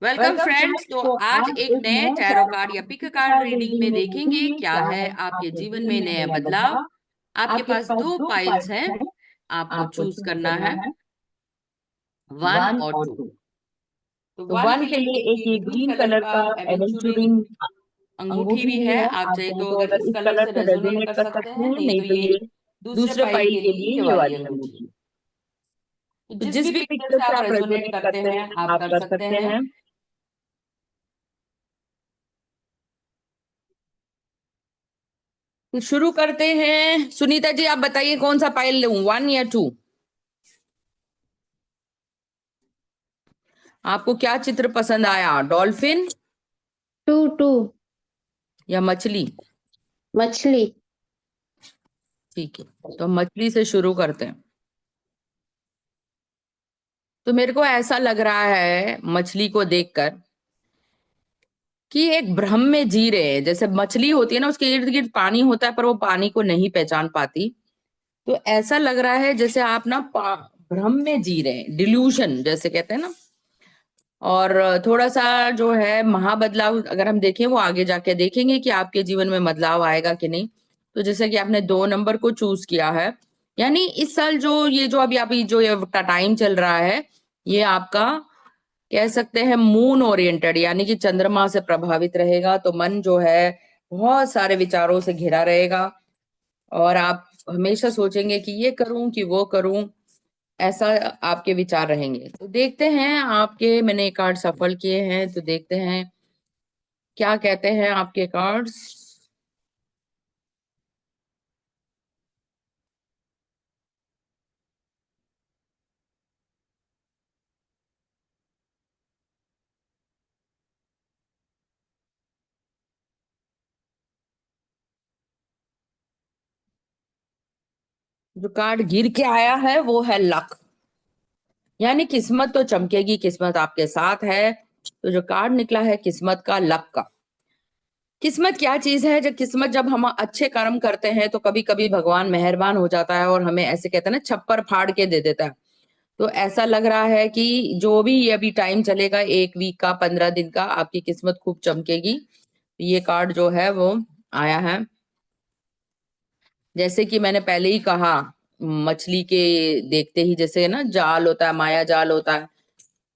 Welcome welcome friends. Friends. तो तो आज आज एक एक नए नए टैरो टैरो कार्ड या card pick pick card card reading reading में में देखेंगे देखेंगे क्या क्या है है आपके आपके जीवन जीवन में में नया नया बदलाव। बदलाव। आपके आपके पास पास दो दो पाइल्स पार्ट्स हैं, हैं, आपको आपको चूज चूज करना करना है है वन वन और और टू। टू। तो तो वन वन के के लिए लिए एक एक ये ये ग्रीन ग्रीन कलर कलर का का एवेंचुरिन एवेंचुरिन अंगूठी अंगूठी भी भी है। है। आप आप चाहे चाहे तो तो अगर अगर इस इस कलर कलर से से रेजोनेट रेजोनेट कर कर सकते सकते हैं, हैं, नहीं नहीं तो तो ये ये दूसरे दूसरे पाइल फाइल के के लिए लिए ये ये वाली वाली अंगूठी। अंगूठी। तो तो जिस जिस भी भी पिक्चर पिक्चर से से आप आप रेजोनेट रेजोनेट करते करते हैं हैं, आप आप कर कर सकते सकते हैं। हैं। तो शुरू करते हैं। सुनीता जी, आप बताइए कौन सा पाइल लूं, वन या टू? आपको क्या चित्र पसंद आया, डॉल्फिन टू टू। या मछली? मछली। ठीक है, तो मछली से शुरू करते हैं। तो मेरे को ऐसा लग रहा है मछली को देखकर कि एक भ्रम में जी रहे हैं। जैसे मछली होती है ना, उसके इर्द गिर्द पानी होता है पर वो पानी को नहीं पहचान पाती। तो ऐसा लग रहा है जैसे आप ना भ्रम में जी रहे हैं, डिल्यूशन जैसे कहते हैं ना। और थोड़ा सा जो है महाबदलाव अगर हम देखें, वो आगे जाके देखेंगे कि आपके जीवन में बदलाव आएगा कि नहीं। तो जैसे कि आपने 2 नंबर को चूज किया है, यानी इस साल जो ये जो अभी अभी जो ये टाइम चल रहा है, ये आपका कह सकते हैं मून ओरिएंटेड, यानी कि चंद्रमा से प्रभावित रहेगा। तो मन जो है बहुत सारे विचारों से घिरा रहेगा और आप हमेशा सोचेंगे कि ये करूं कि वो करूं, ऐसा आपके विचार रहेंगे। तो देखते हैं आपके, मैंने कार्ड सफल किए हैं, तो देखते हैं क्या कहते हैं आपके कार्ड्स। जो कार्ड गिर के आया है वो है लक, यानी किस्मत तो चमकेगी, किस्मत आपके साथ है। तो जो कार्ड निकला है किस्मत का, लक का। किस्मत क्या चीज है? जब हम अच्छे कर्म करते हैं तो कभी कभी भगवान मेहरबान हो जाता है और हमें ऐसे कहते हैं ना, छप्पर फाड़ के दे देता है। तो ऐसा लग रहा है कि जो भी ये अभी टाइम चलेगा, 1 वीक का, 15 दिन का, आपकी किस्मत खूब चमकेगी। ये कार्ड जो है वो आया है। जैसे कि मैंने पहले ही कहा, मछली के देखते ही जैसे ना जाल होता है, माया जाल होता है।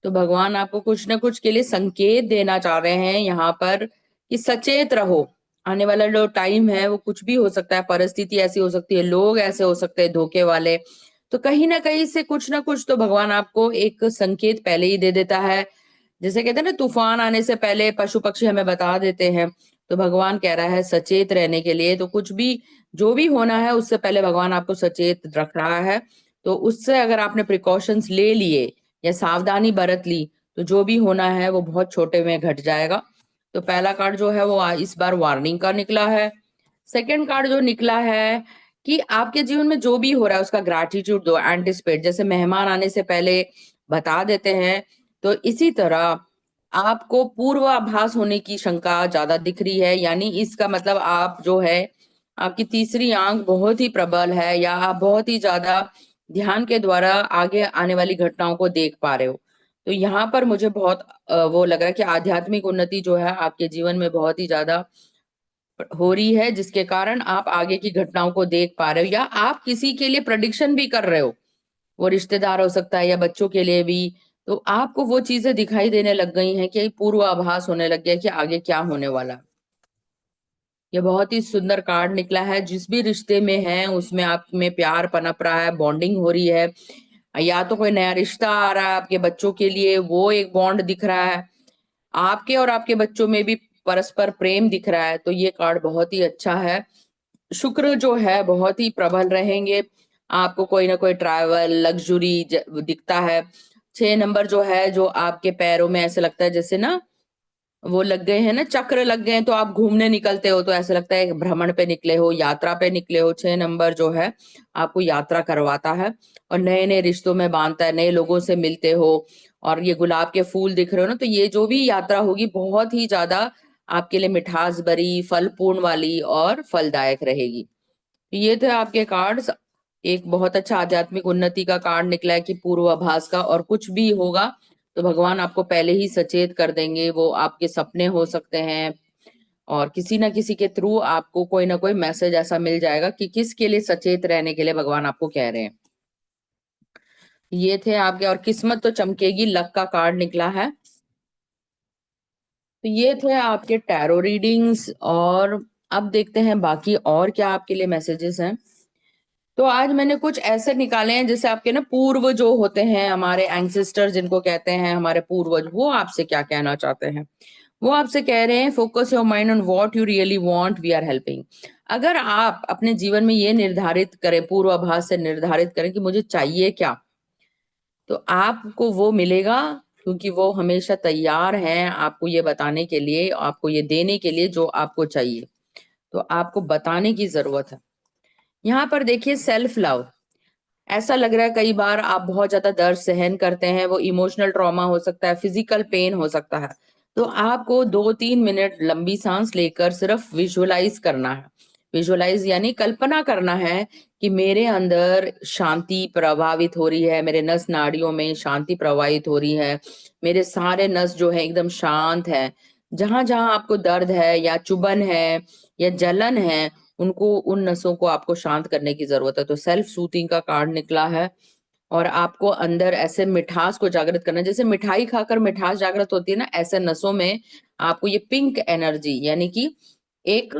तो भगवान आपको कुछ ना कुछ के लिए संकेत देना चाह रहे हैं यहाँ पर कि सचेत रहो। आने वाला जो टाइम है वो कुछ भी हो सकता है, परिस्थिति ऐसी हो सकती है, लोग ऐसे हो सकते हैं धोखे वाले। तो कहीं ना कहीं से कुछ ना कुछ तो भगवान आपको एक संकेत पहले ही दे देता है। जैसे कहते हैं ना, तूफान आने से पहले पशु पक्षी हमें बता देते हैं। तो भगवान कह रहा है सचेत रहने के लिए। तो कुछ भी जो भी होना है उससे पहले भगवान आपको सचेत रख रहा है। तो उससे अगर आपने प्रिकॉशंस ले लिए या सावधानी बरत ली, तो जो भी होना है वो बहुत छोटे में घट जाएगा। तो पहला कार्ड जो है वो इस बार वार्निंग का निकला है। सेकंड कार्ड जो निकला है कि आपके जीवन में जो भी हो रहा है उसका ग्रैटिट्यूड दो, एंटिसिपेट। जैसे मेहमान आने से पहले बता देते हैं, तो इसी तरह आपको पूर्वाभास होने की शंका ज्यादा दिख रही है। यानी इसका मतलब आप जो है, आपकी तीसरी आंख बहुत ही प्रबल है, या आप बहुत ही ज्यादा ध्यान के द्वारा आगे आने वाली घटनाओं को देख पा रहे हो। तो यहाँ पर मुझे बहुत वो लग रहा है कि आध्यात्मिक उन्नति जो है आपके जीवन में बहुत ही ज्यादा हो रही है, जिसके कारण आप आगे की घटनाओं को देख पा रहे हो, या आप किसी के लिए प्रेडिक्शन भी कर रहे हो। वो रिश्तेदार हो सकता है या बच्चों के लिए भी। तो आपको वो चीजें दिखाई देने लग गई हैं कि पूर्वाभास होने लग गया कि आगे क्या होने वाला है। ये बहुत ही सुंदर कार्ड निकला है। जिस भी रिश्ते में है उसमें आप में प्यार पनप रहा है, बॉन्डिंग हो रही है, या तो कोई नया रिश्ता आ रहा है आपके बच्चों के लिए, वो एक बॉन्ड दिख रहा है। आपके और आपके बच्चों में भी परस्पर प्रेम दिख रहा है। तो ये कार्ड बहुत ही अच्छा है। शुक्र जो है बहुत ही प्रबल रहेंगे। आपको कोई ना कोई ट्रैवल, लग्जरी दिखता है। 6 नंबर जो है, जो आपके पैरों में ऐसे लगता है जैसे ना वो लग गए हैं ना, चक्र लग गए हैं। तो आप घूमने निकलते हो तो ऐसा लगता है भ्रमण पे निकले हो, यात्रा पे निकले हो। 6 नंबर जो है आपको यात्रा करवाता है और नए नए रिश्तों में बांधता है, नए लोगों से मिलते हो। और ये गुलाब के फूल दिख रहे हो ना, तो ये जो भी यात्रा होगी बहुत ही ज्यादा आपके लिए मिठास भरी, फलपूर्ण वाली और फलदायक रहेगी। ये थे आपके कार्ड्स। एक बहुत अच्छा आध्यात्मिक उन्नति का कार्ड निकला है कि पूर्वाभास का, और कुछ भी होगा तो भगवान आपको पहले ही सचेत कर देंगे। वो आपके सपने हो सकते हैं और किसी ना किसी के थ्रू आपको कोई ना कोई मैसेज ऐसा मिल जाएगा कि किसके लिए सचेत रहने के लिए भगवान आपको कह रहे हैं। ये थे आपके, और किस्मत तो चमकेगी, लक का कार्ड निकला है। तो ये थे आपके टैरो रीडिंग्स, और अब देखते हैं बाकी और क्या आपके लिए मैसेजेस हैं। तो आज मैंने कुछ ऐसे निकाले हैं जैसे आपके ना पूर्व जो होते हैं, हमारे एंसेस्टर जिनको कहते हैं, हमारे पूर्वज, वो आपसे क्या कहना चाहते हैं। वो आपसे कह रहे हैं, focus your mind on what you really want, we are helping. अगर आप अपने जीवन में ये निर्धारित करें, पूर्वाभास से निर्धारित करें कि मुझे चाहिए क्या, तो आपको वो मिलेगा, क्योंकि वो हमेशा तैयार हैं आपको ये बताने के लिए, आपको ये देने के लिए जो आपको चाहिए। तो आपको बताने की जरूरत है। यहाँ पर देखिए, सेल्फ लव। ऐसा लग रहा है कई बार आप बहुत ज्यादा दर्द सहन करते हैं, वो इमोशनल ट्रॉमा हो सकता है, फिजिकल पेन हो सकता है। तो आपको 2-3 मिनट लंबी सांस लेकर सिर्फ विजुअलाइज करना है। विजुअलाइज यानी कल्पना करना है कि मेरे अंदर शांति प्रभावित हो रही है, मेरे नस नाड़ियों में शांति प्रवाहित हो रही है, मेरे सारे नस जो है एकदम शांत है। जहां जहां आपको दर्द है या चुभन है या जलन है, उनको, उन नसों को आपको शांत करने की जरूरत है। तो सेल्फ सूथिंग का कार्ड निकला है, और आपको अंदर ऐसे मिठास को जागृत करना है, जैसे मिठाई खाकर मिठास जागृत होती है ना, ऐसे नसों में आपको ये पिंक एनर्जी, यानी कि एक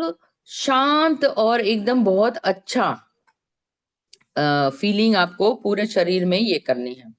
शांत और एकदम बहुत अच्छा फीलिंग आपको पूरे शरीर में ये करनी है।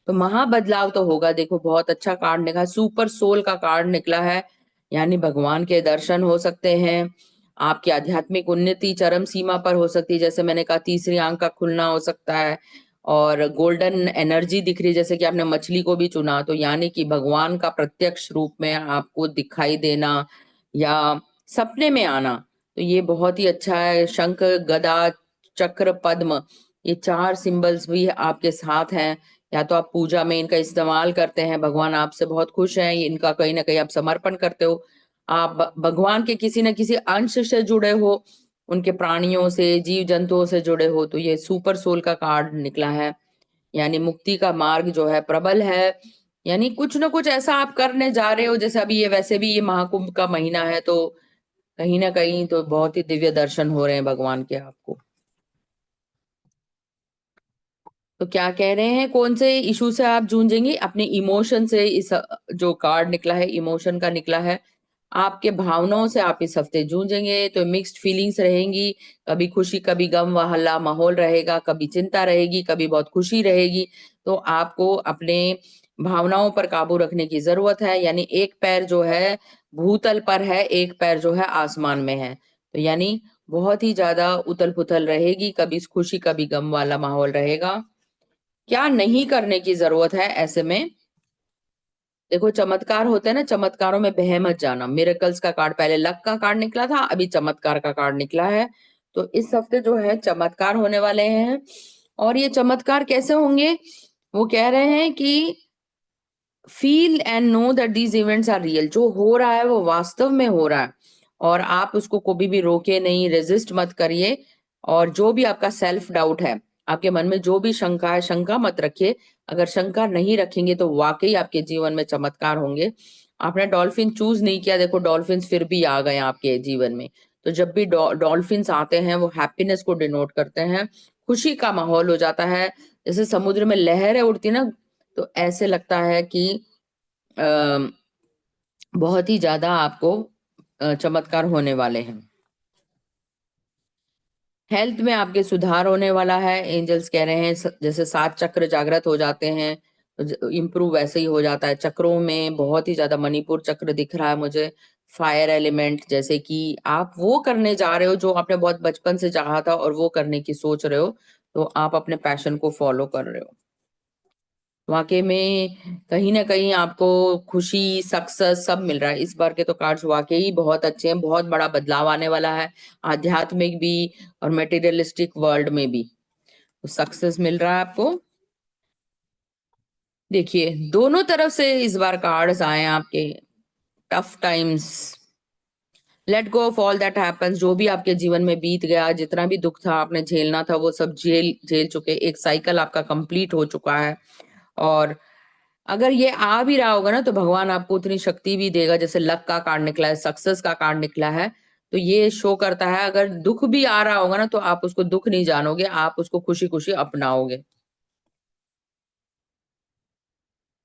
तो महाबदलाव तो होगा। देखो, बहुत अच्छा कार्ड निकला, सुपर सोल का कार्ड निकला है, यानी भगवान के दर्शन हो सकते हैं, आपकी आध्यात्मिक उन्नति चरम सीमा पर हो सकती है, जैसे मैंने कहा तीसरी आंख का खुलना हो सकता है, और गोल्डन एनर्जी दिख रही है, जैसे कि आपने मछली को भी चुना, तो यानी कि भगवान का प्रत्यक्ष रूप में आपको दिखाई देना या सपने में आना। तो ये बहुत ही अच्छा है। शंख, गदा, चक्र, पद्म, ये 4 सिंबल्स भी आपके साथ हैं। या तो आप पूजा में इनका इस्तेमाल करते हैं, भगवान आपसे बहुत खुश हैं, इनका कहीं ना कहीं आप समर्पण करते हो, आप भगवान के किसी न किसी अंश से जुड़े हो, उनके प्राणियों से, जीव जंतुओं से जुड़े हो। तो ये सुपर सोल का कार्ड निकला है, यानी मुक्ति का मार्ग जो है प्रबल है, यानी कुछ ना कुछ ऐसा आप करने जा रहे हो। जैसे अभी ये, वैसे भी ये महाकुंभ का महीना है, तो कहीं ना कहीं तो बहुत ही दिव्य दर्शन हो रहे हैं भगवान के आपको। तो क्या कह रहे हैं, कौन से इशू से आप जूझेंगे, अपने इमोशन से। इस जो कार्ड निकला है इमोशन का निकला है, आपके भावनाओं से आप इस हफ्ते जूझेंगे। तो मिक्स्ड फीलिंग्स रहेंगी, कभी खुशी कभी गम वाला माहौल रहेगा, कभी चिंता रहेगी, कभी बहुत खुशी रहेगी। तो आपको अपने भावनाओं पर काबू रखने की जरूरत है, यानी एक पैर जो है भूतल पर है, एक पैर जो है आसमान में है। तो यानी बहुत ही ज्यादा उथल पुथल रहेगी, कभी खुशी कभी गम वाला माहौल रहेगा। क्या नहीं करने की जरूरत है ऐसे में, देखो चमत्कार होते हैं ना, चमत्कारों में बह मत जाना। मिरेकल्स का कार्ड, पहले लक का कार्ड निकला था, अभी चमत्कार का कार्ड निकला है। तो इस हफ्ते जो है चमत्कार होने वाले हैं, और ये चमत्कार कैसे होंगे, वो कह रहे हैं कि feel and know that these events are real. जो हो रहा है वो वास्तव में हो रहा है, और आप उसको कभी भी रोके नहीं, रेजिस्ट मत करिए। और जो भी आपका सेल्फ डाउट है, आपके मन में जो भी शंका है, शंका मत रखिए। अगर शंका नहीं रखेंगे तो वाकई आपके जीवन में चमत्कार होंगे। आपने डॉल्फिन चूज नहीं किया, देखो डॉल्फिन फिर भी आ गए आपके जीवन में। तो जब भी डॉल्फिन आते हैं, वो हैप्पीनेस को डिनोट करते हैं, खुशी का माहौल हो जाता है। जैसे समुद्र में लहरें उठती ना, तो ऐसे लगता है कि अ, बहुत ही ज्यादा आपको चमत्कार होने वाले हैं। हेल्थ में आपके सुधार होने वाला है, एंजल्स कह रहे हैं। जैसे 7 चक्र जागृत हो जाते हैं, इम्प्रूव वैसे ही हो जाता है। चक्रों में बहुत ही ज्यादा मणिपुर चक्र दिख रहा है मुझे। फायर एलिमेंट, जैसे कि आप वो करने जा रहे हो जो आपने बहुत बचपन से चाहा था, और वो करने की सोच रहे हो, तो आप अपने पैशन को फॉलो कर रहे हो। वाकई में कहीं ना कहीं आपको खुशी, सक्सेस सब मिल रहा है। इस बार के तो कार्ड्स वाकई बहुत अच्छे हैं, बहुत बड़ा बदलाव आने वाला है, आध्यात्मिक भी और मटेरियलिस्टिक वर्ल्ड में भी। तो सक्सेस मिल रहा है आपको। देखिए, दोनों तरफ से इस बार कार्ड्स आए हैं आपके। Tough times, let go of all that happens. जो भी आपके जीवन में बीत गया, जितना भी दुख था आपने झेलना था, वो सब झेल झेल चुके, एक साइकिल आपका कंप्लीट हो चुका है। और अगर ये आ भी रहा होगा ना तो भगवान आपको उतनी शक्ति भी देगा, जैसे लक का कार्ड निकला है, सक्सेस का कार्ड निकला है, तो ये शो करता है अगर दुख भी आ रहा होगा ना तो आप उसको दुख नहीं जानोगे, आप उसको खुशी खुशी अपनाओगे।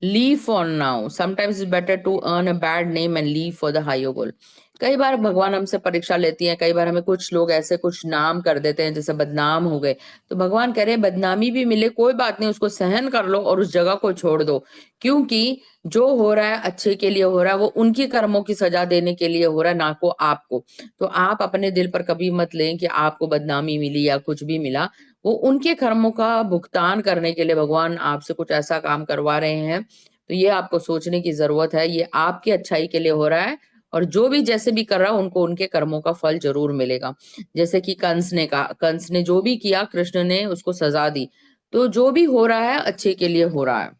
Leave for now, sometimes it's better to earn a bad name and leave for the higher goal. कई बार भगवान हमसे परीक्षा लेती है, कई बार हमें कुछ लोग ऐसे कुछ नाम कर देते हैं जैसे बदनाम हो गए, तो भगवान कह रहे हैं बदनामी भी मिले कोई बात नहीं, उसको सहन कर लो और उस जगह को छोड़ दो, क्योंकि जो हो रहा है अच्छे के लिए हो रहा है, वो उनकी कर्मों की सजा देने के लिए हो रहा है, ना को आपको। तो आप अपने दिल पर कभी मत लें कि आपको बदनामी मिली या कुछ भी मिला, वो उनके कर्मों का भुगतान करने के लिए भगवान आपसे कुछ ऐसा काम करवा रहे हैं। तो ये आपको सोचने की जरूरत है, ये आपकी अच्छाई के लिए हो रहा है, और जो भी जैसे भी कर रहा है उनको उनके कर्मों का फल जरूर मिलेगा। जैसे कि कंस ने कहा, कंस ने जो भी किया कृष्ण ने उसको सजा दी, तो जो भी हो रहा है अच्छे के लिए हो रहा है।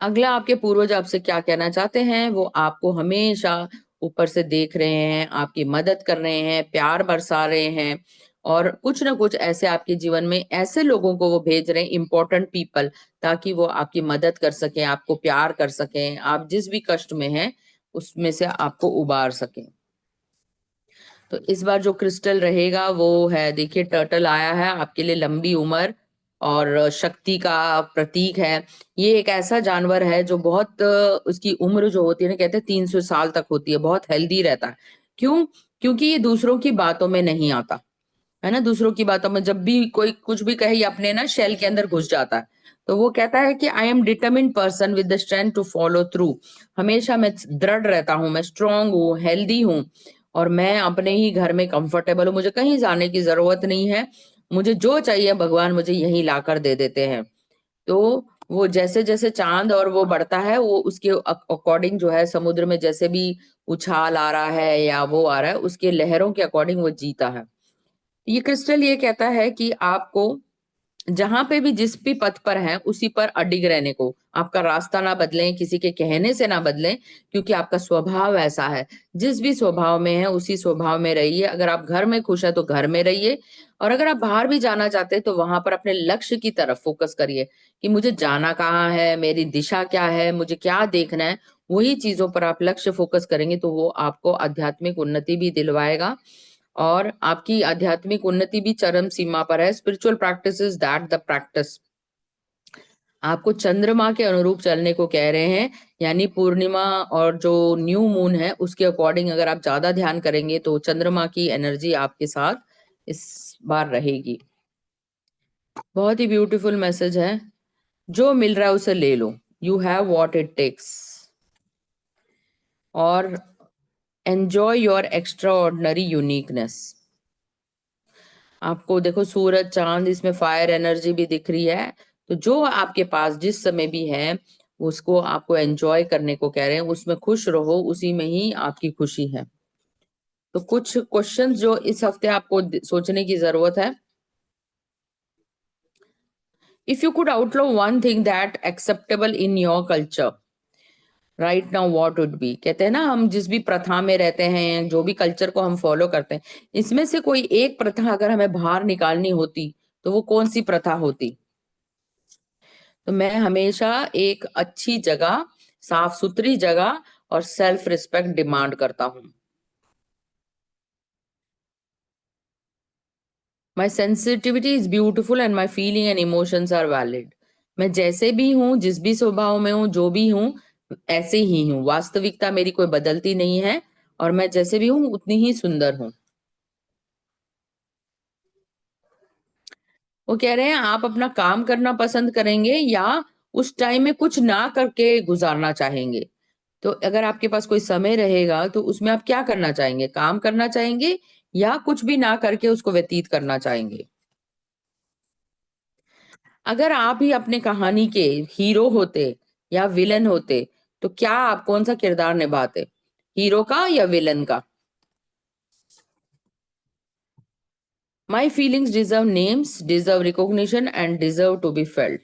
अगला, आपके पूर्वज आपसे क्या कहना चाहते हैं, वो आपको हमेशा ऊपर से देख रहे हैं, आपकी मदद कर रहे हैं, प्यार बरसा रहे हैं, और कुछ ना कुछ ऐसे आपके जीवन में ऐसे लोगों को वो भेज रहे हैं, इंपॉर्टेंट पीपल, ताकि वो आपकी मदद कर सकें, आपको प्यार कर सकें, आप जिस भी कष्ट में हैं उसमें से आपको उबार सकें। तो इस बार जो क्रिस्टल रहेगा वो है, देखिए टर्टल आया है आपके लिए, लंबी उम्र और शक्ति का प्रतीक है। ये एक ऐसा जानवर है जो बहुत उसकी उम्र जो होती है ना, कहते हैं 300 साल तक होती है, बहुत हेल्दी रहता है। क्यों? क्योंकि ये दूसरों की बातों में नहीं आता है ना, दूसरों की बातों में जब भी कोई कुछ भी कहे, ये अपने ना शेल के अंदर घुस जाता है। तो वो कहता है कि I am determined person with the strength to follow through. हमेशा मैं दृढ़ रहता हूँ, मैं स्ट्रांग हूँ, हेल्दी हूँ, और मैं अपने ही घर में कंफर्टेबल हूँ, मुझे कहीं जाने की जरूरत नहीं है, मुझे जो चाहिए भगवान मुझे यहीं लाकर दे देते हैं। तो वो जैसे जैसे चांद और वो बढ़ता है, वो उसके अकॉर्डिंग जो है, समुद्र में जैसे भी उछाल आ रहा है या वो आ रहा है, उसके लहरों के अकॉर्डिंग वो जीता है। ये क्रिस्टल ये कहता है कि आपको जहां पे भी जिस भी पथ पर हैं उसी पर अडिग रहने को, आपका रास्ता ना बदलें, किसी के कहने से ना बदलें, क्योंकि आपका स्वभाव ऐसा है, जिस भी स्वभाव में है उसी स्वभाव में रहिए। अगर आप घर में खुश है तो घर में रहिए, और अगर आप बाहर भी जाना चाहते हैं तो वहां पर अपने लक्ष्य की तरफ फोकस करिए कि मुझे जाना कहाँ है, मेरी दिशा क्या है, मुझे क्या देखना है। वही चीजों पर आप लक्ष्य फोकस करेंगे तो वो आपको आध्यात्मिक उन्नति भी दिलवाएगा, और आपकी आध्यात्मिक उन्नति भी चरम सीमा पर है। Spiritual practice is that the practice. आपको चंद्रमा के अनुरूप चलने को कह रहे हैं, यानी पूर्णिमा और जो न्यू मून है उसके अकॉर्डिंग अगर आप ज्यादा ध्यान करेंगे तो चंद्रमा की एनर्जी आपके साथ इस बार रहेगी। बहुत ही ब्यूटीफुल मैसेज है। जो मिल रहा है उसे ले लो, you have what it takes, और enjoy your extraordinary uniqueness. आपको देखो सूरज चांद, इसमें फायर एनर्जी भी दिख रही है, तो जो आपके पास जिस समय भी है उसको आपको एंजॉय करने को कह रहे हैं, उसमें खुश रहो, उसी में ही आपकी खुशी है। तो कुछ क्वेश्चंस जो इस हफ्ते आपको सोचने की जरूरत है। If you could outlaw one thing that acceptable in your culture right now what would be. कहते हैं ना, हम जिस भी प्रथा में रहते हैं, जो भी कल्चर को हम फॉलो करते हैं, इसमें से कोई एक प्रथा अगर हमें बाहर निकालनी होती तो वो कौन सी प्रथा होती। तो मैं हमेशा एक अच्छी जगह, साफ सुथरी जगह और सेल्फ रिस्पेक्ट डिमांड करता हूँ। My sensitivity is beautiful and my feeling and emotions are valid. मैं जैसे भी हूँ, जिस भी स्वभाव में हूँ, जो भी हूँ, ऐसे ही हूँ, वास्तविकता मेरी कोई बदलती नहीं है, और मैं जैसे भी हूँ उतनी ही सुंदर हूँ। वो कह रहे हैं आप अपना काम करना पसंद करेंगे या उस टाइम में कुछ ना करके गुजारना चाहेंगे। तो अगर आपके पास कोई समय रहेगा तो उसमें आप क्या करना चाहेंगे, काम करना चाहेंगे या कुछ भी ना करके उसको व्यतीत करना चाहेंगे। अगर आप ही अपने कहानी के हीरो होते या विलन होते तो क्या आप कौन सा किरदार निभाते, हीरो का या विलन का। My feelings deserve names, deserve recognition and deserve to be felt.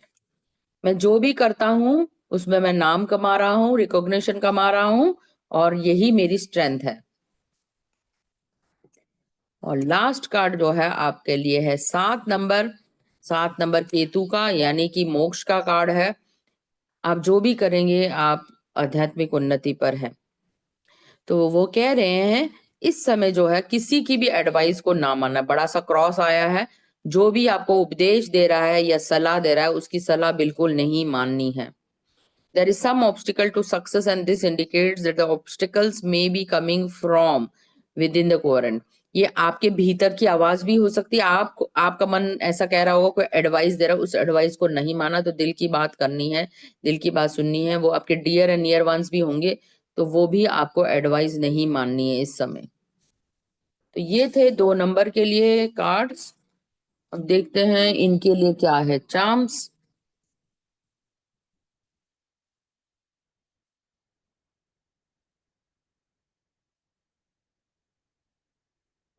मैं जो भी करता हूँ उसमें मैं नाम कमा रहा हूँ, रिकॉग्निशन कमा रहा हूँ, और यही मेरी स्ट्रेंथ है। और लास्ट कार्ड जो है आपके लिए है 7 नंबर, 7 नंबर केतु का, यानी कि मोक्ष का कार्ड है। आप जो भी करेंगे आप आध्यात्मिक उन्नति पर है। तो वो कह रहे हैं इस समय जो है किसी की भी एडवाइस को ना मानना। बड़ा सा क्रॉस आया है, जो भी आपको उपदेश दे रहा है या सलाह दे रहा है उसकी सलाह बिल्कुल नहीं माननी है। There is some obstacle to success and this indicates that the obstacles may be coming from within the coherent। ये आपके भीतर की आवाज भी हो सकती है। आपका मन ऐसा कह रहा होगा, कोई एडवाइस दे रहा है, उस एडवाइस को नहीं माना तो दिल की बात करनी है, दिल की बात सुननी है। वो आपके डियर एंड नियर वंस भी होंगे तो वो भी आपको एडवाइस नहीं माननी है इस समय। तो ये थे 2 नंबर के लिए कार्ड्स। अब देखते हैं इनके लिए क्या है चार्म्स।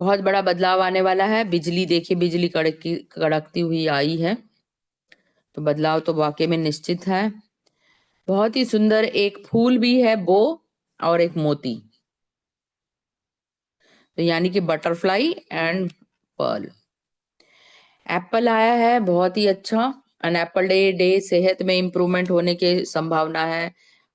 बहुत बड़ा बदलाव आने वाला है। बिजली देखिए, बिजली कड़कती हुई आई है, तो बदलाव तो वाकई में निश्चित है। बहुत ही सुंदर एक फूल भी है बो, और एक मोती, तो यानी कि बटरफ्लाई एंड पर्ल। एप्पल आया है, बहुत ही अच्छा। एन एप्पल डे सेहत में इंप्रूवमेंट होने की संभावना है,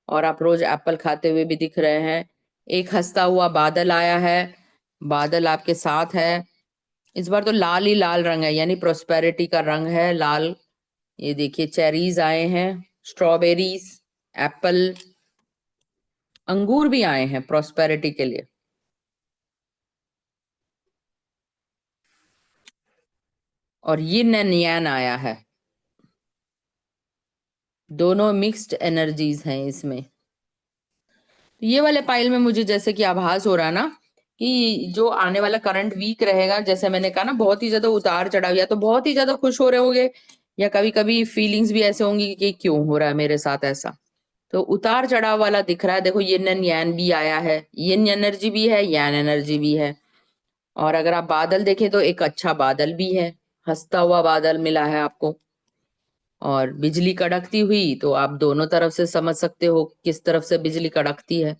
और आप रोज एप्पल खाते हुए भी दिख रहे हैं। एक हंसता हुआ बादल आया है, बादल आपके साथ है। इस बार तो लाल ही लाल रंग है, यानी प्रोस्पेरिटी का रंग है लाल। ये देखिए चेरीज आए हैं, स्ट्रॉबेरीज, एप्पल, अंगूर भी आए हैं प्रोस्पेरिटी के लिए। और यिन एंड यांग आया है, दोनों मिक्स्ड एनर्जीज हैं इसमें। तो ये वाले पाइल में मुझे जैसे कि आभास हो रहा ना कि जो आने वाला करंट वीक रहेगा, जैसे मैंने कहा ना, बहुत ही ज्यादा उतार चढ़ाव, या तो बहुत ही ज्यादा खुश हो रहे होंगे, या कभी कभी फीलिंग्स भी ऐसे होंगी कि क्यों हो रहा है मेरे साथ ऐसा। तो उतार चढ़ाव वाला दिख रहा है। देखो यिन एंड यांग भी आया है, यिन एनर्जी भी है, यांग एनर्जी भी है। और अगर आप बादल देखें तो एक अच्छा बादल भी है, हंसता हुआ बादल मिला है आपको। और बिजली कड़कती हुई, तो आप दोनों तरफ से समझ सकते हो किस तरफ से बिजली कड़कती है,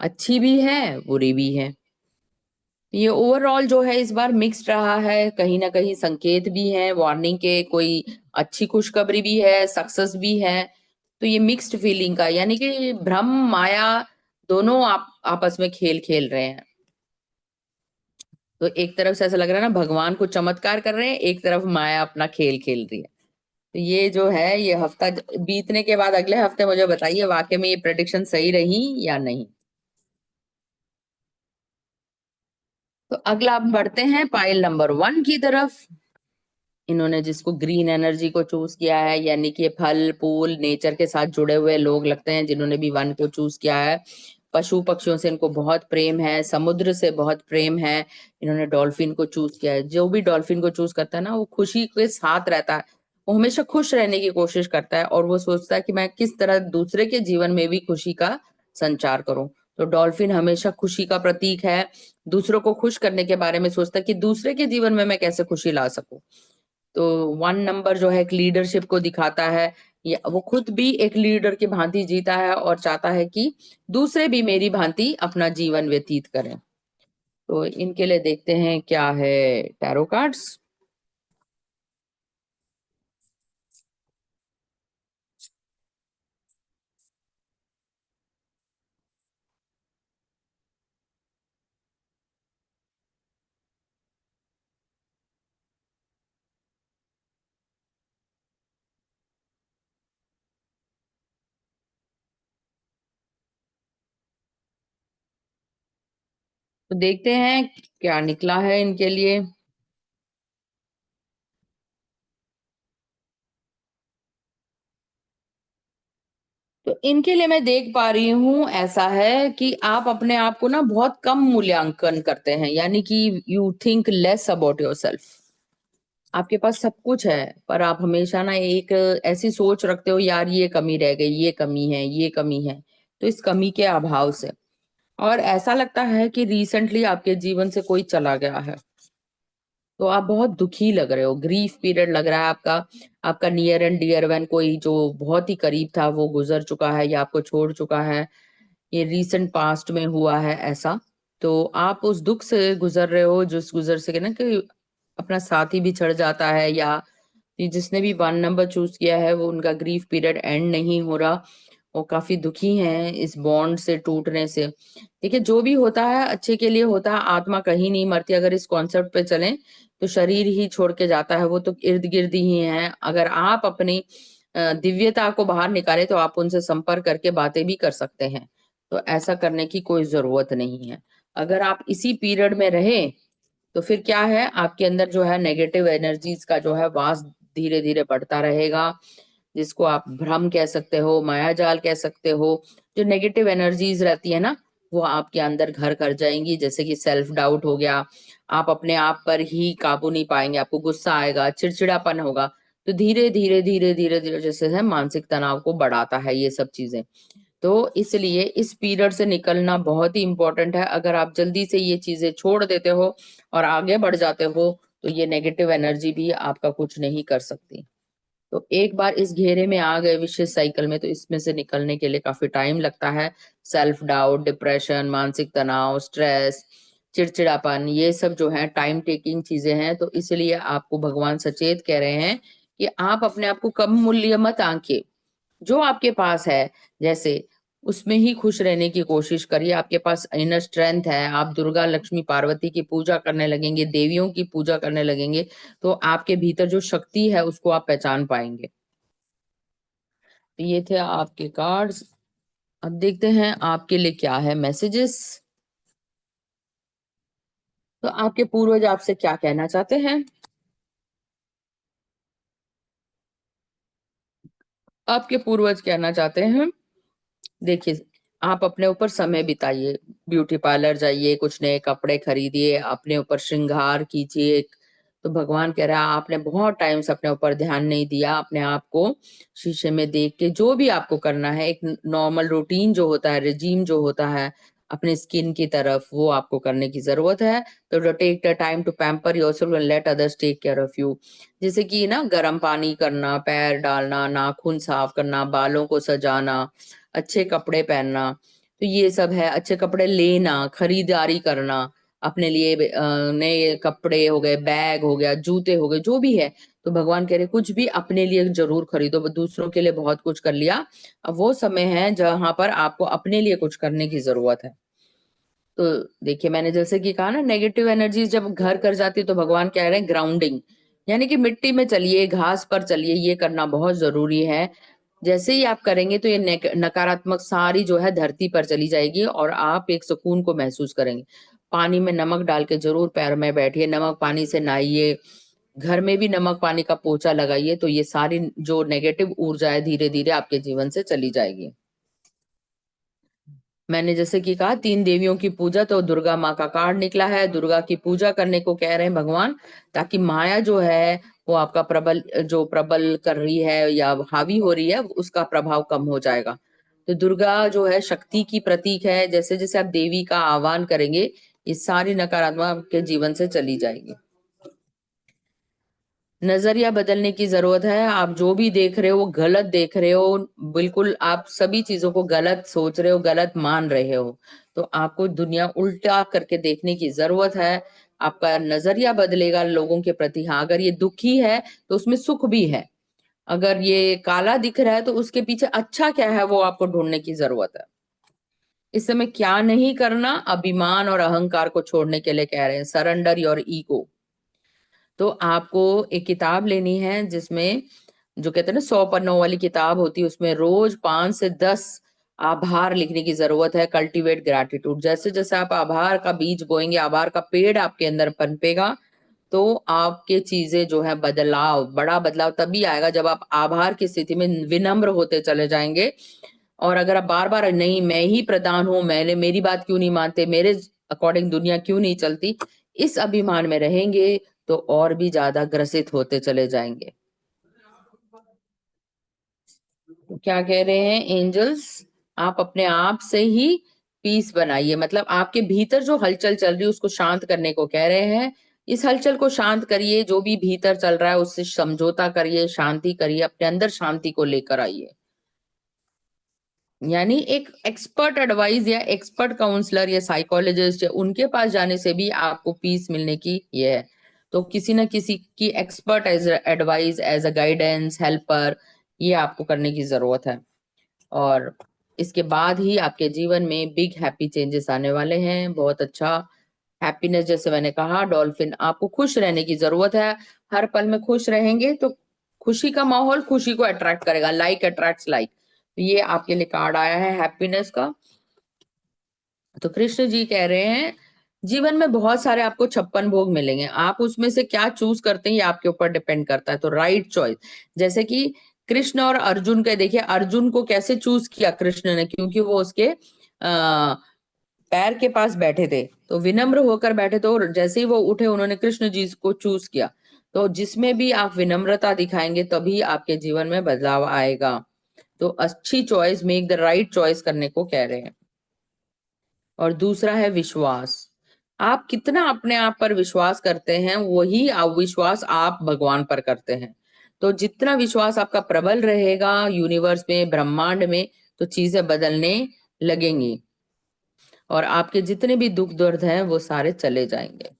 अच्छी भी है बुरी भी है। ये ओवरऑल जो है इस बार मिक्स्ड रहा है, कहीं ना कहीं संकेत भी है वार्निंग के, कोई अच्छी खुशखबरी भी है, सक्सेस भी है। तो ये मिक्स्ड फीलिंग का, यानी कि भ्रम माया दोनों आप आपस में खेल खेल रहे हैं। तो एक तरफ से ऐसा लग रहा है ना भगवान कुछ चमत्कार कर रहे हैं, एक तरफ माया अपना खेल खेल रही है। तो ये जो है ये हफ्ता बीतने के बाद अगले हफ्ते मुझे बताइए वाकई में ये प्रेडिक्शन सही रही या नहीं। तो अगला आप बढ़ते हैं पाइल नंबर 1 की तरफ। इन्होंने जिसको ग्रीन एनर्जी को चूज किया है, यानी कि फल फूल नेचर के साथ जुड़े हुए लोग लगते हैं जिन्होंने भी 1 को चूज किया है। पशु पक्षियों से इनको बहुत प्रेम है, समुद्र से बहुत प्रेम है। इन्होंने डॉल्फिन को चूज किया है। जो भी डॉल्फिन को चूज करता है ना, वो खुशी के साथ रहता है, वो हमेशा खुश रहने की कोशिश करता है, और वो सोचता है कि मैं किस तरह दूसरे के जीवन में भी खुशी का संचार करूं। तो डॉल्फिन हमेशा खुशी का प्रतीक है, दूसरों को खुश करने के बारे में सोचता है कि दूसरे के जीवन में मैं कैसे खुशी ला सकूं। तो 1 नंबर जो है एक लीडरशिप को दिखाता है, या वो खुद भी एक लीडर की भांति जीता है और चाहता है कि दूसरे भी मेरी भांति अपना जीवन व्यतीत करें। तो इनके लिए देखते हैं क्या है टैरो कार्ड्स। तो देखते हैं क्या निकला है इनके लिए। तो इनके लिए मैं देख पा रही हूं ऐसा है कि आप अपने आप को ना बहुत कम मूल्यांकन करते हैं, यानी कि you think less about yourself. आपके पास सब कुछ है, पर आप हमेशा ना एक ऐसी सोच रखते हो, यार ये कमी रह गई, ये कमी है, ये कमी है। तो इस कमी के अभाव से, और ऐसा लगता है कि रिसेंटली आपके जीवन से कोई चला गया है, तो आप बहुत दुखी लग रहे हो, ग्रीफ पीरियड लग रहा है आपका। आपका नियर एंड डियर वन, कोई जो बहुत ही करीब था वो गुजर चुका है या आपको छोड़ चुका है। ये रीसेंट पास्ट में हुआ है ऐसा। तो आप उस दुख से गुजर रहे हो, जिस गुजर से कि ना कि अपना साथी भी छड़ जाता है, या कि जिसने भी 1 नंबर चूज किया है वो उनका ग्रीफ पीरियड एंड नहीं हो रहा, वो काफी दुखी हैं इस बॉन्ड से टूटने से। देखिए जो भी होता है अच्छे के लिए होता है, आत्मा कहीं नहीं मरती। अगर इस कॉन्सेप्ट पे चलें तो शरीर ही छोड़ के जाता है, वो तो इर्द गिर्द ही है। अगर आप अपनी दिव्यता को बाहर निकाले तो आप उनसे संपर्क करके बातें भी कर सकते हैं, तो ऐसा करने की कोई जरूरत नहीं है। अगर आप इसी पीरियड में रहे तो फिर क्या है, आपके अंदर जो है नेगेटिव एनर्जीज का जो है वास धीरे धीरे बढ़ता रहेगा, जिसको आप भ्रम कह सकते हो, मायाजाल कह सकते हो। जो नेगेटिव एनर्जीज रहती है ना, वो आपके अंदर घर कर जाएंगी। जैसे कि सेल्फ डाउट हो गया, आप अपने आप पर ही काबू नहीं पाएंगे, आपको गुस्सा आएगा, चिड़चिड़ापन होगा। तो धीरे धीरे धीरे धीरे धीरे जैसे है मानसिक तनाव को बढ़ाता है ये सब चीजें। तो इसलिए इस पीरियड से निकलना बहुत ही इंपॉर्टेंट है। अगर आप जल्दी से ये चीजें छोड़ देते हो और आगे बढ़ जाते हो तो ये नेगेटिव एनर्जी भी आपका कुछ नहीं कर सकती। तो एक बार इस घेरे में आ गए विशेष साइकिल में, तो इसमें से निकलने के लिए काफी टाइम लगता है। सेल्फ डाउट, डिप्रेशन, मानसिक तनाव, स्ट्रेस, चिड़चिड़ापन, ये सब जो है टाइम टेकिंग चीजें हैं। तो इसलिए आपको भगवान सचेत कह रहे हैं कि आप अपने आप को कम मूल्य मत आंके। जो आपके पास है जैसे उसमें ही खुश रहने की कोशिश करिए। आपके पास इनर स्ट्रेंथ है, आप दुर्गा लक्ष्मी पार्वती की पूजा करने लगेंगे, देवियों की पूजा करने लगेंगे, तो आपके भीतर जो शक्ति है उसको आप पहचान पाएंगे। तो ये थे आपके कार्ड्स। अब देखते हैं आपके लिए क्या है मैसेजेस। तो आपके पूर्वज आपसे क्या कहना चाहते हैं? आपके पूर्वज कहना चाहते हैं, देखिए आप अपने ऊपर समय बिताइए, ब्यूटी पार्लर जाइए, कुछ नए कपड़े खरीदिए, अपने ऊपर श्रृंगार कीजिए। तो भगवान कह रहा है आपने बहुत टाइम से अपने ऊपर ध्यान नहीं दिया। अपने आप को शीशे में देख के जो भी आपको करना है, एक नॉर्मल रूटीन जो होता है, रिजीम जो होता है अपने स्किन की तरफ, वो आपको करने की जरूरत है। तो take the time to pamper yourself and let others take care of you. जैसे कि ना गर्म पानी करना, पैर डालना, नाखून साफ करना, बालों को सजाना, अच्छे कपड़े पहनना, तो ये सब है। अच्छे कपड़े लेना, खरीदारी करना अपने लिए, नए कपड़े हो गए, बैग हो गया, जूते हो गए, जो भी है। तो भगवान कह रहे कुछ भी अपने लिए जरूर खरीदो। दूसरों के लिए बहुत कुछ कर लिया, अब वो समय है जहां पर आपको अपने लिए कुछ करने की जरूरत है। तो देखिए मैंने जैसे कि कहा ना, नेगेटिव एनर्जी जब घर कर जाती है तो भगवान कह रहे हैं ग्राउंडिंग, यानी कि मिट्टी में चलिए, घास पर चलिए, ये करना बहुत जरूरी है। जैसे ही आप करेंगे तो ये नकारात्मक सारी जो है धरती पर चली जाएगी और आप एक सुकून को महसूस करेंगे। पानी में नमक डाल के जरूर पैर में बैठिए, नमक पानी से नहाइए, घर में भी नमक पानी का पोछा लगाइए, तो ये सारी जो नेगेटिव ऊर्जा है धीरे धीरे आपके जीवन से चली जाएगी। मैंने जैसे कि कहा 3 देवियों की पूजा, तो दुर्गा माँ का कार्ड निकला है। दुर्गा की पूजा करने को कह रहे हैं भगवान, ताकि माया जो है वो आपका प्रबल कर रही है या हावी हो रही है, उसका प्रभाव कम हो जाएगा। तो दुर्गा जो है शक्ति की प्रतीक है। जैसे जैसे आप देवी का आह्वान करेंगे, ये सारी नकारात्मक आपके जीवन से चली जाएगी। नजरिया बदलने की जरूरत है। आप जो भी देख रहे हो वो गलत देख रहे हो, बिल्कुल आप सभी चीजों को गलत सोच रहे हो, गलत मान रहे हो। तो आपको दुनिया उल्टा करके देखने की जरूरत है। आपका नजरिया बदलेगा लोगों के प्रति। हाँ, अगर ये दुखी है तो उसमें सुख भी है, अगर ये काला दिख रहा है तो उसके पीछे अच्छा क्या है वो आपको ढूंढने की जरूरत है। इस समय क्या नहीं करना, अभिमान और अहंकार को छोड़ने के लिए कह रहे हैं, सरेंडर योर ईगो। तो आपको एक किताब लेनी है जिसमें जो कहते हैं ना 100 पन्नों वाली किताब होती है, उसमें रोज 5 से 10 आभार लिखने की जरूरत है। Cultivate gratitude. जैसे जैसे आप आभार का बीज बोएंगे, आभार का पेड़ आपके अंदर पनपेगा, तो आपके चीजें जो है बदलाव, बड़ा बदलाव तभी आएगा जब आप आभार की स्थिति में विनम्र होते चले जाएंगे। और अगर आप बार बार नहीं मैं ही प्रधान हूं, मैंने मेरी बात क्यों नहीं मानते, मेरे अकॉर्डिंग दुनिया क्यों नहीं चलती, इस अभिमान में रहेंगे तो और भी ज्यादा ग्रसित होते चले जाएंगे। तो क्या कह रहे हैं एंजल्स, आप अपने आप से ही पीस बनाइए। मतलब आपके भीतर जो हलचल चल रही है उसको शांत करने को कह रहे हैं। इस हलचल को शांत करिए, जो भी भीतर चल रहा है उससे समझौता करिए, शांति करिए, अपने अंदर शांति को लेकर आइए। यानी एक एक्सपर्ट एडवाइस या एक्सपर्ट काउंसलर या साइकोलॉजिस्ट या उनके पास जाने से भी आपको पीस मिलने की ये है। तो किसी न किसी की expert as advice, as a guidance, helper, ये आपको करने की जरूरत है। और इसके बाद ही आपके जीवन में बिग हैप्पी चेंजेस आने वाले हैं। बहुत अच्छा हैप्पीनेस, जैसे मैंने कहा डॉल्फिन, आपको खुश रहने की जरूरत है। हर पल में खुश रहेंगे तो खुशी का माहौल खुशी को अट्रैक्ट करेगा, लाइक अट्रैक्ट्स लाइक। ये आपके लिए कार्ड आया है हैप्पीनेस का। तो कृष्ण जी कह रहे हैं जीवन में बहुत सारे आपको 56 भोग मिलेंगे, आप उसमें से क्या चूज करते हैं ये आपके ऊपर डिपेंड करता है। तो राइट चॉइस, जैसे कि कृष्ण और अर्जुन के, देखिए अर्जुन को कैसे चूज किया कृष्ण ने, क्योंकि वो उसके पैर के पास बैठे थे, तो विनम्र होकर बैठे थे, और जैसे ही वो उठे उन्होंने कृष्ण जी को चूज किया। तो जिसमें भी आप विनम्रता दिखाएंगे तभी आपके जीवन में बदलाव आएगा। तो अच्छी choice, make the right choice करने को कह रहे हैं। और दूसरा है विश्वास, आप कितना अपने आप पर विश्वास करते हैं वही अविश्वास आप भगवान पर करते हैं। तो जितना विश्वास आपका प्रबल रहेगा यूनिवर्स में, ब्रह्मांड में, तो चीजें बदलने लगेंगी और आपके जितने भी दुख दर्द हैं वो सारे चले जाएंगे।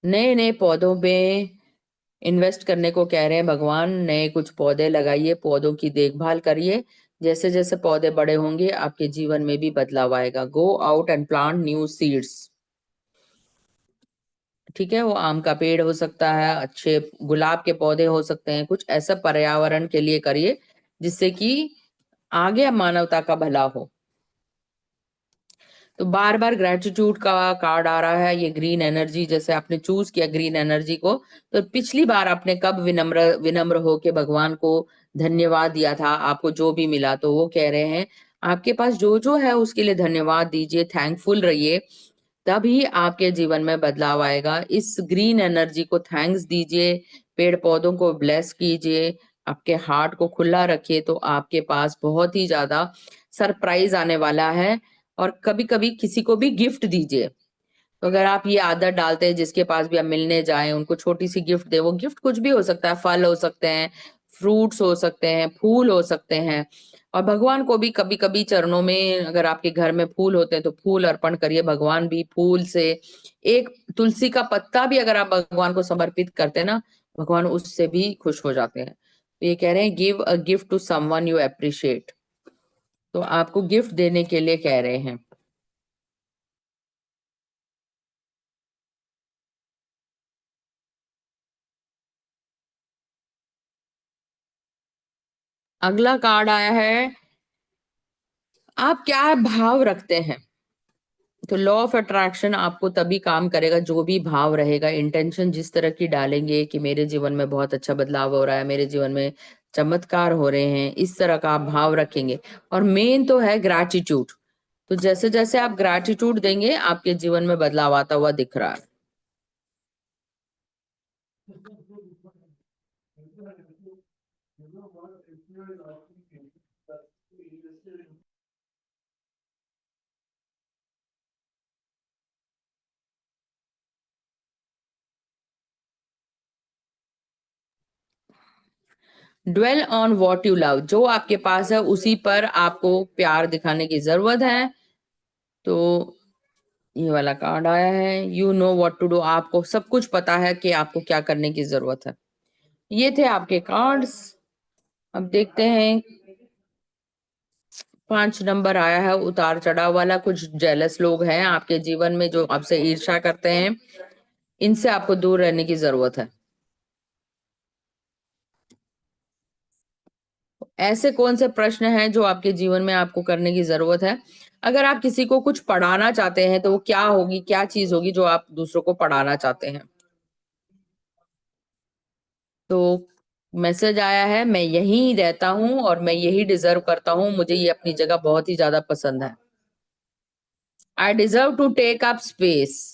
नए नए पौधों पे इन्वेस्ट करने को कह रहे हैं भगवान। नए कुछ पौधे लगाइए, पौधों की देखभाल करिए। जैसे जैसे पौधे बड़े होंगे आपके जीवन में भी बदलाव आएगा। Go out and plant new seeds. ठीक है, वो आम का पेड़ हो सकता है, अच्छे गुलाब के पौधे हो सकते हैं, कुछ ऐसा पर्यावरण के लिए करिए जिससे कि आगे मानवता का भला हो। तो बार बार ग्रेटिट्यूड का कार्ड आ रहा है, ये ग्रीन एनर्जी, जैसे आपने चूज किया ग्रीन एनर्जी को, तो पिछली बार आपने कब विनम्र विनम्र होके भगवान को धन्यवाद दिया था, आपको जो भी मिला, तो वो कह रहे हैं आपके पास जो जो है उसके लिए धन्यवाद दीजिए, थैंकफुल रहिए, तभी आपके जीवन में बदलाव आएगा। इस ग्रीन एनर्जी को थैंक्स दीजिए, पेड़ पौधों को ब्लेस कीजिए, आपके हार्ट को खुला रखिए, तो आपके पास बहुत ही ज्यादा सरप्राइज आने वाला है। और कभी कभी किसी को भी गिफ्ट दीजिए। तो अगर आप ये आदत डालते हैं, जिसके पास भी आप मिलने जाएं उनको छोटी सी गिफ्ट दे, वो गिफ्ट कुछ भी हो सकता है, फल हो सकते हैं, फ्रूट्स हो सकते हैं, फूल हो सकते हैं। और भगवान को भी कभी कभी चरणों में, अगर आपके घर में फूल होते हैं तो फूल अर्पण करिए, भगवान भी फूल से, एक तुलसी का पत्ता भी अगर आप भगवान को समर्पित करते हैं ना, भगवान उससे भी खुश हो जाते हैं। तो ये कह रहे हैं give a gift to someone you appreciate. तो आपको गिफ्ट देने के लिए कह रहे हैं। अगला कार्ड आया है, आप क्या भाव रखते हैं। तो लॉ ऑफ अट्रैक्शन आपको तभी काम करेगा जो भी भाव रहेगा, इंटेंशन जिस तरह की डालेंगे कि मेरे जीवन में बहुत अच्छा बदलाव हो रहा है, मेरे जीवन में चमत्कार हो रहे हैं, इस तरह का आप भाव रखेंगे। और मेन तो है ग्रैटिट्यूड। तो जैसे जैसे आप ग्रैटिट्यूड देंगे आपके जीवन में बदलाव आता हुआ दिख रहा है। Dwell on what you love, जो आपके पास है उसी पर आपको प्यार दिखाने की जरूरत है। तो ये वाला कार्ड आया है, you know what to do, आपको सब कुछ पता है कि आपको क्या करने की जरूरत है। ये थे आपके कार्ड्स। अब देखते हैं, 5 नंबर आया है उतार चढ़ाव वाला। कुछ जेलस लोग हैं आपके जीवन में जो आपसे ईर्ष्या करते हैं, इनसे आपको दूर रहने की जरूरत है। ऐसे कौन से प्रश्न हैं जो आपके जीवन में आपको करने की जरूरत है। अगर आप किसी को कुछ पढ़ाना चाहते हैं तो वो क्या होगी, क्या चीज होगी जो आप दूसरों को पढ़ाना चाहते हैं। तो मैसेज आया है, मैं यहीं रहता हूं और मैं यही डिजर्व करता हूं, मुझे ये अपनी जगह बहुत ही ज्यादा पसंद है। I deserve to take up space.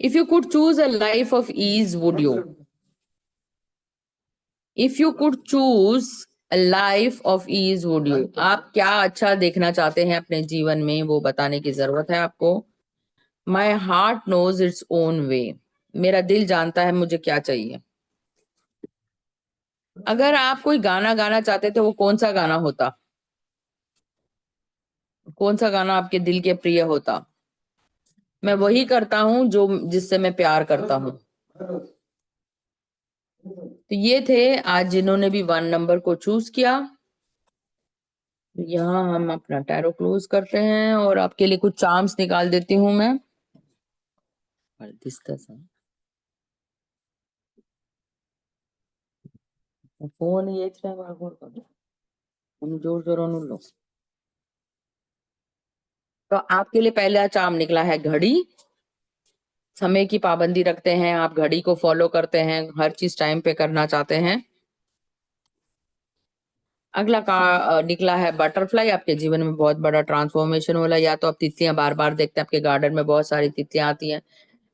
If you could choose a life of ease would you. If you could choose a life of ease would you, आप क्या अच्छा देखना चाहते हैं अपने जीवन में, वो बताने की जरूरत है आपको। My heart knows its own way, मेरा दिल जानता है मुझे क्या चाहिए। अगर आप कोई गाना गाना चाहते थे वो कौन सा गाना होता? कौन सा गाना आपके दिल के प्रिय होता? मैं वही करता हूँ जो जिससे मैं प्यार करता हूँ। तो ये थे आज जिन्होंने भी 1 नंबर को चूज किया। यहाँ हम अपना टैरो क्लोज करते हैं और आपके लिए कुछ चार्म्स निकाल देती हूँ मैं। फोन ये जोर जोर लो। तो आपके लिए पहला चार्म निकला है घड़ी। समय की पाबंदी रखते हैं आप, घड़ी को फॉलो करते हैं, हर चीज टाइम पे करना चाहते हैं। अगला का निकला है बटरफ्लाई। आपके जीवन में बहुत बड़ा ट्रांसफॉर्मेशन होला, या तो आप तितलियां बार बार देखते हैं, आपके गार्डन में बहुत सारी तितलियां आती हैं।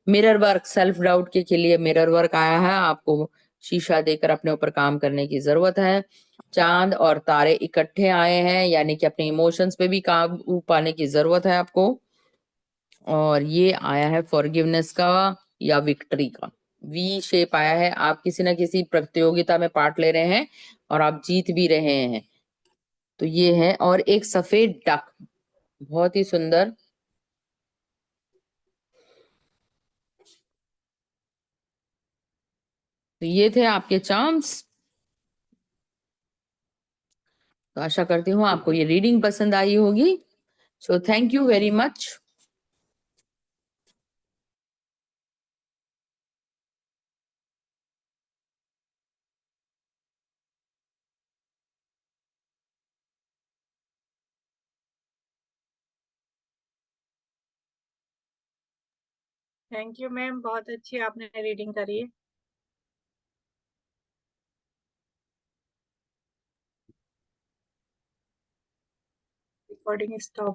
मिरर वर्क, सेल्फ डाउट के लिए मिरर वर्क आया है, आपको शीशा देकर अपने ऊपर काम करने की जरूरत है। चांद और तारे इकट्ठे आए हैं, यानी कि अपने इमोशंस पे भी काबू पाने की जरूरत है आपको। और ये आया है फॉरगिवनेस का या विक्ट्री का। वी शेप आया है, आप किसी ना किसी प्रतियोगिता में पार्ट ले रहे हैं और आप जीत भी रहे हैं। तो ये है, और एक सफेद डक, बहुत ही सुंदर। तो ये थे आपके चार्म्स। तो आशा करती हूँ आपको ये रीडिंग पसंद आई होगी। So thank you very much. Thank you ma'am, बहुत अच्छी आपने रीडिंग करी है। Recording stop.